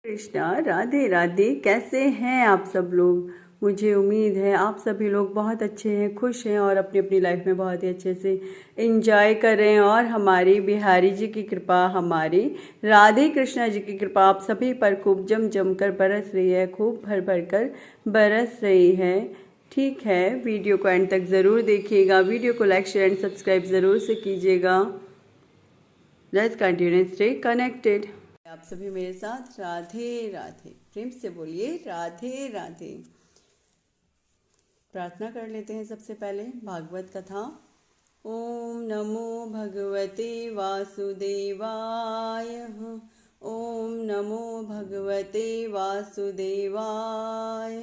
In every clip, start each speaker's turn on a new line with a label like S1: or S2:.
S1: कृष्णा राधे राधे। कैसे हैं आप सब लोग? मुझे उम्मीद है आप सभी लोग बहुत अच्छे हैं, खुश हैं और अपनी अपनी लाइफ में बहुत ही अच्छे से एंजॉय कर रहे हैं। और हमारी बिहारी जी की कृपा, हमारी राधे कृष्णा जी की कृपा आप सभी पर खूब जम जम कर बरस रही है, खूब भर भर कर बरस रही है। ठीक है, वीडियो को एंड तक ज़रूर देखिएगा। वीडियो को लाइक शेयर एंड सब्सक्राइब ज़रूर से कीजिएगा। Let's continue stay connected. आप सभी मेरे साथ राधे राधे प्रेम से बोलिए राधे राधे। प्रार्थना कर लेते हैं सबसे पहले भागवत कथा। ओम नमो भगवते वासुदेवाय। ओम नमो भगवते वासुदेवाय।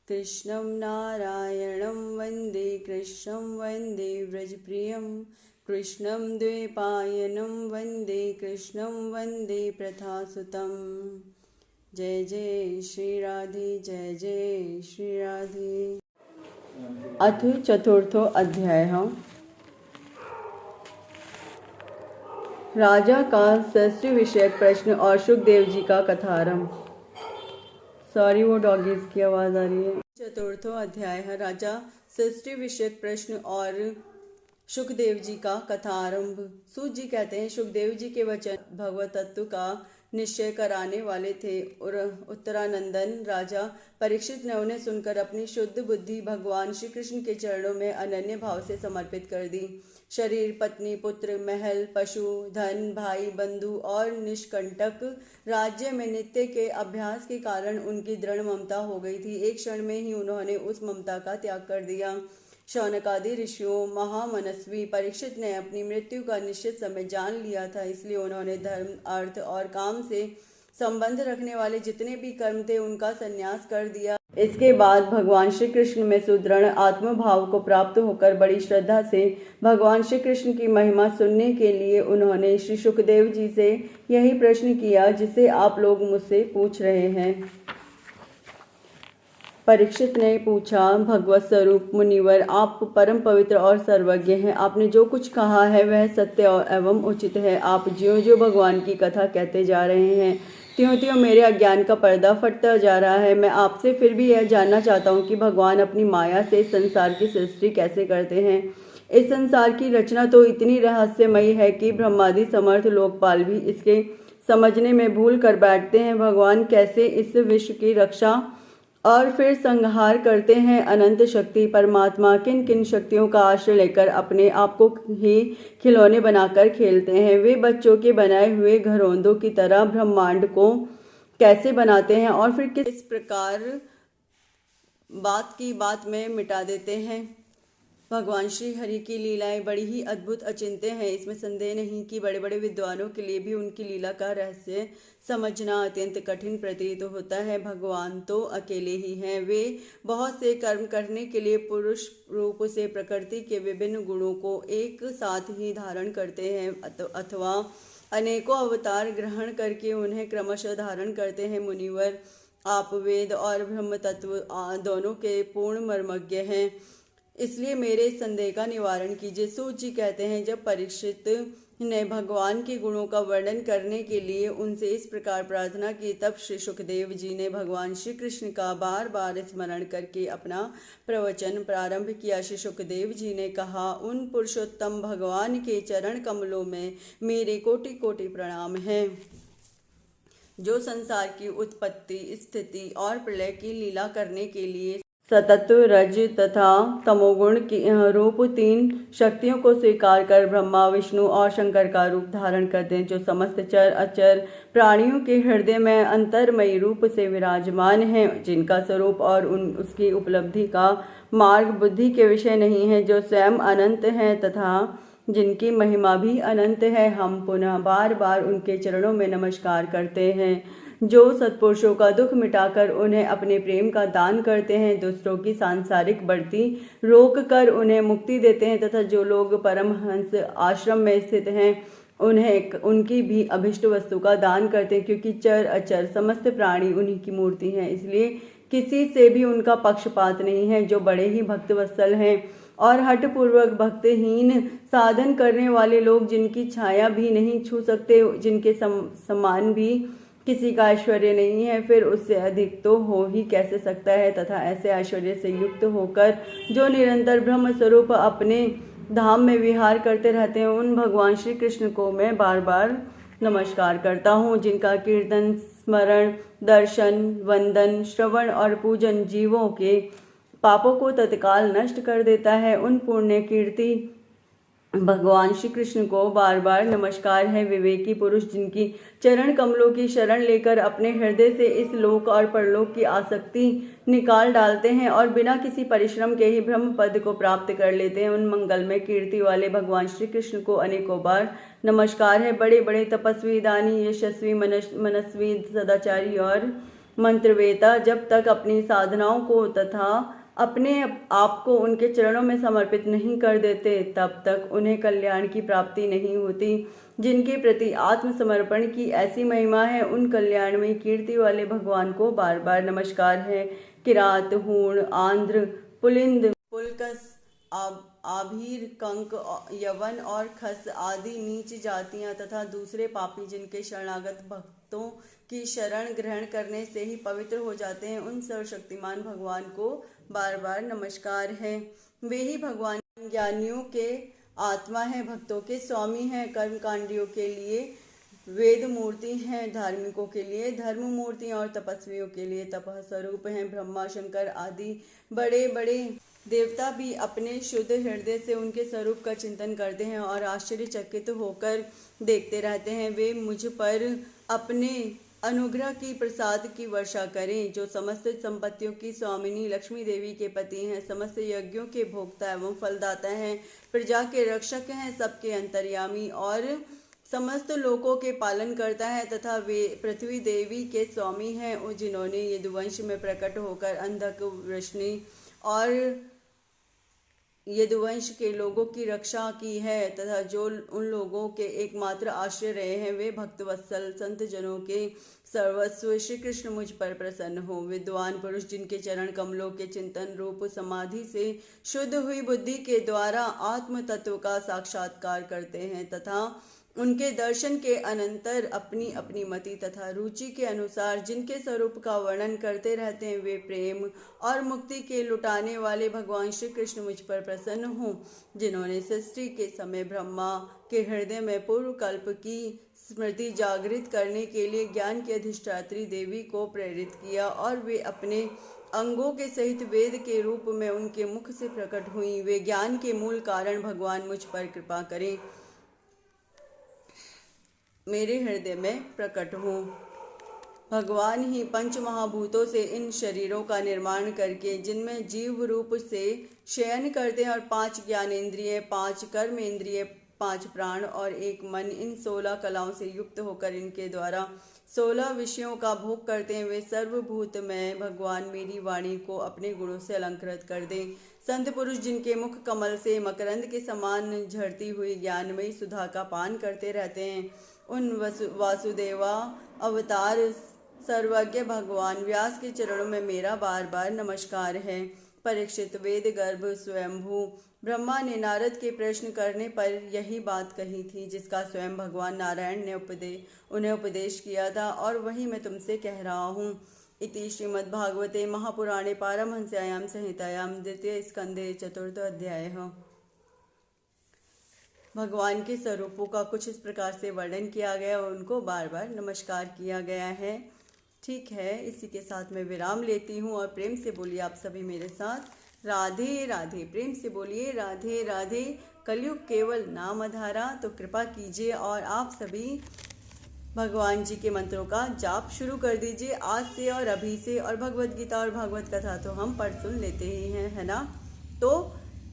S1: कृष्णं नारायणं वन्दे कृष्णं वन्दे व्रजप्रियं कृष्णं द्वैपायनं वन्दे कृष्णं वन्दे प्रथासुतं। जय जय श्री राधे, जय जय श्री राधे। अथ चतुर्थो अध्याय। राजा का षष्ठी विषयक प्रश्न और सुखदेव जी का कथारंभ। सॉरी, वो डॉगीज की आवाज आ रही है। चतुर्थो अध्याय है राजा षष्ठी विषयक प्रश्न और सुखदेव जी का कथारंभ। सूत जी कहते हैं, सुखदेव जी के वचन भगवत तत्व का निश्चय कराने वाले थे और उत्तरानंदन राजा परीक्षित ने उन्हें सुनकर अपनी शुद्ध बुद्धि भगवान श्री कृष्ण के चरणों में अनन्य भाव से समर्पित कर दी। शरीर, पत्नी, पुत्र, महल, पशु, धन, भाई, बंधु और निष्कंटक राज्य में नित्य के अभ्यास के कारण उनकी दृढ़ ममता हो गई थी। एक क्षण में ही उन्होंने उस ममता का त्याग कर दिया। शौनकादि ऋषियों महामनस्वी परीक्षित ने अपनी मृत्यु का निश्चित समय जान लिया था, इसलिए उन्होंने धर्म, अर्थ और काम से संबंध रखने वाले जितने भी कर्म थे उनका संन्यास कर दिया। इसके बाद भगवान श्री कृष्ण में सुदृढ़ आत्मभाव को प्राप्त होकर बड़ी श्रद्धा से भगवान श्री कृष्ण की महिमा सुनने के लिए उन्होंने श्री सुखदेव जी से यही प्रश्न किया जिसे आप लोग मुझसे पूछ रहे हैं। परीक्षित ने पूछा, भगवत स्वरूप मुनिवर, आप परम पवित्र और सर्वज्ञ हैं। आपने जो कुछ कहा है वह सत्य एवं उचित है। आप ज्यों ज्यों भगवान की कथा कहते जा रहे हैं त्यों त्यों मेरे अज्ञान का पर्दा फटता जा रहा है। मैं आपसे फिर भी यह जानना चाहता हूँ कि भगवान अपनी माया से संसार की सृष्टि कैसे करते हैं। इस संसार की रचना तो इतनी रहस्यमयी है कि ब्रह्मादि समर्थ लोकपाल भी इसके समझने में भूल कर बैठते हैं। भगवान कैसे इस विश्व की रक्षा और फिर संहार करते हैं। अनंत शक्ति परमात्मा किन किन शक्तियों का आश्रय लेकर अपने आप को ही खिलौने बनाकर खेलते हैं। वे बच्चों के बनाए हुए घरौंदों की तरह ब्रह्मांड को कैसे बनाते हैं और फिर किस प्रकार बात की बात में मिटा देते हैं। भगवान श्री हरि की लीलाएं बड़ी ही अद्भुत अचिंत्य हैं। इसमें संदेह नहीं कि बड़े बड़े विद्वानों के लिए भी उनकी लीला का रहस्य समझना अत्यंत कठिन प्रतीत होता है। भगवान तो अकेले ही हैं। वे बहुत से कर्म करने के लिए पुरुष रूप से प्रकृति के विभिन्न गुणों को एक साथ ही धारण करते हैं अथवा अनेकों अवतार ग्रहण करके उन्हें क्रमशः धारण करते हैं। मुनिवर, आप वेद और ब्रह्म तत्व दोनों के पूर्ण मर्मज्ञ हैं, इसलिए मेरे संदेह का निवारण कीजिए। सूत जी कहते हैं, जब परीक्षित ने भगवान के गुणों का वर्णन करने के लिए उनसे इस प्रकार प्रार्थना की, तब श्री सुखदेव जी ने भगवान श्री कृष्ण का बार बार स्मरण करके अपना प्रवचन प्रारंभ किया। श्री सुखदेव जी ने कहा, उन पुरुषोत्तम भगवान के चरण कमलों में मेरे कोटि कोटि प्रणाम हैं, जो संसार की उत्पत्ति, स्थिति और प्रलय की लीला करने के लिए सतत्व, रज तथा तमोगुण की रूप तीन शक्तियों को स्वीकार कर ब्रह्मा, विष्णु और शंकर का रूप धारण करते हैं, जो समस्त चर अचर प्राणियों के हृदय में अंतर्मयी रूप से विराजमान हैं, जिनका स्वरूप और उसकी उपलब्धि का मार्ग बुद्धि के विषय नहीं है, जो स्वयं अनंत हैं तथा जिनकी महिमा भी अनंत है। हम पुनः बार बार उनके चरणों में नमस्कार करते हैं, जो सत्पुरुषों का दुख मिटाकर उन्हें अपने प्रेम का दान करते हैं, दूसरों की सांसारिक बढ़ती रोक कर उन्हें मुक्ति देते हैं तथा जो लोग परमहंस आश्रम में स्थित हैं उन्हें उनकी भी अभिष्ट वस्तु का दान करते हैं, क्योंकि चर अचर समस्त प्राणी उन्हीं की मूर्ति हैं, इसलिए किसी से भी उनका पक्षपात नहीं है। जो बड़े ही भक्तवत्सल हैं और हठपूर्वक भक्तहीन साधन करने वाले लोग, जिनकी छाया भी नहीं छू सकते, जिनके समान भी किसी का ऐश्वर्य नहीं है, फिर उससे अधिक तो हो ही कैसे सकता है। तथा ऐसे ऐश्वर्य से युक्त होकर जो निरंतर ब्रह्म स्वरूप अपने धाम में विहार करते रहते हैं, उन भगवान श्री कृष्ण को मैं बार बार नमस्कार करता हूँ, जिनका कीर्तन, स्मरण, दर्शन, वंदन, श्रवण और पूजन जीवों के पापों को तत्काल नष्ट कर देता है। उन पुण्य कीर्ति भगवान श्री कृष्ण को बार बार नमस्कार है। विवेकी पुरुष जिनकी चरण कमलों की शरण लेकर अपने हृदय से इस लोक और परलोक की आसक्ति निकाल डालते हैं और बिना किसी परिश्रम के ही ब्रह्म पद को प्राप्त कर लेते हैं, उन मंगलमय कीर्ति वाले भगवान श्री कृष्ण को अनेकों बार नमस्कार है। बड़े बड़े तपस्वी, दानी, यशस्वी, मनस्वी, सदाचारी और मंत्रवेता जब तक अपनी साधनाओं को तथा अपने आप को उनके चरणों में समर्पित नहीं कर देते, तब तक उन्हें कल्याण की प्राप्ति नहीं होती। जिनके प्रति आत्मसमर्पण की ऐसी महिमा है, उन कल्याणमयी कीर्ति वाले भगवान को बार बार नमस्कार है। किरात, हूण, आंध्र, पुलिंद, पुलकस, आभीर, कंक, यवन और खस आदि नीच जातियां तथा दूसरे पापी जिनके शरणागत भक्तों की शरण ग्रहण करने से ही पवित्र हो जाते हैं, उन सर्वशक्तिमान भगवान को बार बार नमस्कार है। वे ही भगवान ज्ञानियों के आत्मा हैं, भक्तों के स्वामी हैं, कर्मकांडियों के लिए वेद मूर्ति हैं, धार्मिकों के लिए धर्म मूर्ति और तपस्वियों के लिए तपः स्वरूप हैं। ब्रह्मा, शंकर आदि बड़े बड़े देवता भी अपने शुद्ध हृदय से उनके स्वरूप का चिंतन करते हैं और आश्चर्यचकित होकर देखते रहते हैं। वे मुझ पर अपने अनुग्रह की प्रसाद की वर्षा करें, जो समस्त संपत्तियों की स्वामिनी लक्ष्मी देवी के पति हैं, समस्त यज्ञों के भोक्ता एवं फलदाता हैं, प्रजा के रक्षक हैं, सबके अंतर्यामी और समस्त लोकों के पालन करता है तथा वे पृथ्वी देवी के स्वामी हैं, जिन्होंने यदुवंश में प्रकट होकर अंधक, वृष्णि और यदुवंश के लोगों की रक्षा की है तथा जो उन लोगों के एकमात्र आश्रय रहे हैं, वे भक्तवत्सल संत जनों के सर्वस्व श्री कृष्ण मुझ पर प्रसन्न हो। विद्वान पुरुष जिनके चरण कमलों के चिंतन रूप समाधि से शुद्ध हुई बुद्धि के द्वारा आत्म तत्व का साक्षात्कार करते हैं तथा उनके दर्शन के अनंतर अपनी अपनी मति तथा रुचि के अनुसार जिनके स्वरूप का वर्णन करते रहते हैं, वे प्रेम और मुक्ति के लुटाने वाले भगवान श्री कृष्ण मुझ पर प्रसन्न हों, जिन्होंने सृष्टि के समय ब्रह्मा के हृदय में पूर्व कल्प की स्मृति जागृत करने के लिए ज्ञान की अधिष्ठात्री देवी को प्रेरित किया और वे अपने अंगों के सहित वेद के रूप में उनके मुख से प्रकट हुई। वे ज्ञान के मूल कारण भगवान मुझ पर कृपा करें, मेरे हृदय में प्रकट हो। भगवान ही पंच महाभूतों से इन शरीरों का निर्माण करके जिनमें जीव रूप से शयन करते हैं और 5 ज्ञानेंद्रिय, 5 कर्म इंद्रिय, 5 प्राण और 1 मन, इन 16 कलाओं से युक्त होकर इनके द्वारा 16 विषयों का भोग करते हैं, वे सर्वभूत में भगवान मेरी वाणी को अपने गुणों से अलंकृत कर दें। संत पुरुष जिनके मुख कमल से मकरंद के समान झरती हुई ज्ञानमयी सुधा का पान करते रहते हैं, उन वासुदेवा अवतार सर्वज्ञ भगवान व्यास के चरणों में मेरा बार बार नमस्कार है। परीक्षित, वेद गर्भ स्वयंभू ब्रह्मा ने नारद के प्रश्न करने पर यही बात कही थी, जिसका स्वयं भगवान नारायण ने उन्हें उपदेश किया था और वही मैं तुमसे कह रहा हूँ। इति श्रीमद्भागवते महापुराणे पारमहंस्यायां संहितायां द्वितीय स्कंदे 4th अध्याय। भगवान के स्वरूपों का कुछ इस प्रकार से वर्णन किया गया और उनको बार बार नमस्कार किया गया है। ठीक है, इसी के साथ मैं विराम लेती हूँ और प्रेम से बोलिए आप सभी मेरे साथ राधे राधे। प्रेम से बोलिए राधे राधे। कलयुग केवल नाम आधारा, तो कृपा कीजिए और आप सभी भगवान जी के मंत्रों का जाप शुरू कर दीजिए आज से और अभी से। और भगवत गीता और भागवत कथा तो हम पढ़ सुन लेते ही हैं, है ना। तो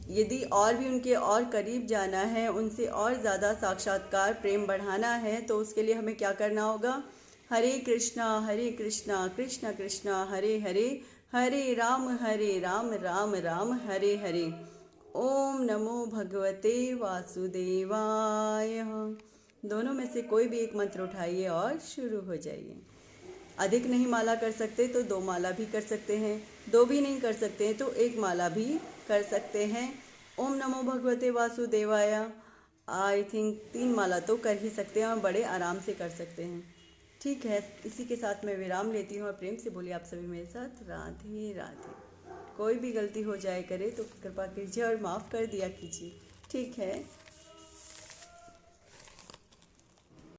S1: यदि और भी उनके और करीब जाना है, उनसे और ज़्यादा साक्षात्कार प्रेम बढ़ाना है, तो उसके लिए हमें क्या करना होगा? हरे कृष्णा कृष्ण कृष्णा हरे हरे, हरे राम राम राम हरे हरे। ओम नमो भगवते वासुदेवाय। दोनों में से कोई भी एक मंत्र उठाइए और शुरू हो जाइए। अधिक नहीं माला कर सकते तो 2 माला भी कर सकते हैं, 2 भी नहीं कर सकते हैं तो 1 माला भी कर सकते हैं। ओम नमो भगवते वासुदेवाय आई थिंक 3 माला तो कर ही सकते हैं और बड़े आराम से कर सकते हैं। ठीक है, इसी के साथ मैं विराम लेती हूँ और प्रेम से बोलिए आप सभी मेरे साथ राधे राधे। कोई भी गलती हो जाए करे तो कृपा कीजिए और माफ़ कर दिया कीजिए। ठीक है।